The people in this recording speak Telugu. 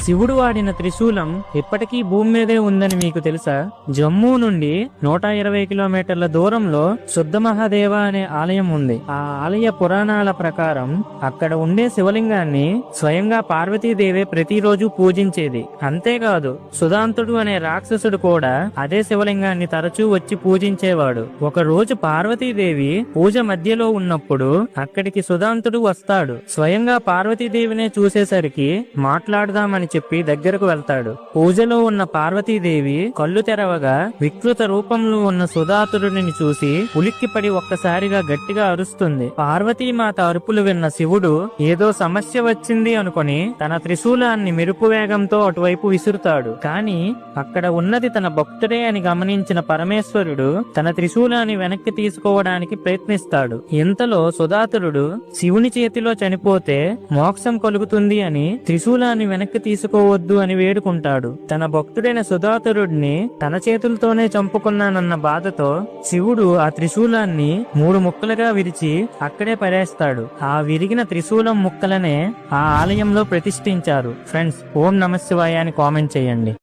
శివుడు వాడిన త్రిశూలం ఇప్పటికీ భూమి మీదే ఉందని మీకు తెలుసా? జమ్మూ నుండి 120 కిలోమీటర్ల దూరంలో శుద్ధ మహాదేవ అనే ఆలయం ఉంది. ఆ ఆలయ పురాణాల ప్రకారం అక్కడ ఉండే శివలింగాన్ని స్వయంగా పార్వతీదేవి ప్రతిరోజు పూజించేది. అంతేకాదు సుధాంతుడు అనే రాక్షసుడు కూడా అదే శివలింగాన్ని తరచూ వచ్చి పూజించేవాడు. ఒక రోజు పార్వతీదేవి పూజ మధ్యలో ఉన్నప్పుడు అక్కడికి సుధాంతుడు వస్తాడు. స్వయంగా పార్వతీదేవినే చూసేసరికి మాట్లాడదామని చెప్పి దగ్గరకు వెళ్తాడు. పూజలో ఉన్న పార్వతీదేవి కళ్ళు తెరవగా వికృత రూపంలో ఉన్న సుధాతురుని చూసి ఉలిక్కిపడి ఒక్కసారిగా గట్టిగా అరుస్తుంది. పార్వతీమాత అరుపులు విన్న శివుడు ఏదో సమస్య వచ్చింది అనుకుని తన త్రిశూలాన్ని మెరుపు వేగంతో అటువైపు విసురుతాడు. కాని అక్కడ ఉన్నది తన భక్తుడే అని గమనించిన పరమేశ్వరుడు తన త్రిశూలాన్ని వెనక్కి తీసుకోవడానికి ప్రయత్నిస్తాడు. ఇంతలో సుధాతురుడు శివుని చేతిలో చనిపోతే మోక్షం కలుగుతుంది అని త్రిశూలాన్ని వెనక్కి తీసుకోవద్దు అని వేడుకుంటాడు. తన భక్తుడైన సుధాతురుడిని తన చేతులతోనే చంపుకున్నానన్న బాధతో శివుడు ఆ త్రిశూలాన్ని 3 ముక్కలుగా విరిచి అక్కడే పడేస్తాడు. ఆ విరిగిన త్రిశూలం ముక్కలనే ఆ ఆలయంలో ప్రతిష్ఠించారు. ఫ్రెండ్స్, ఓం నమః శివాయ అని కామెంట్ చేయండి.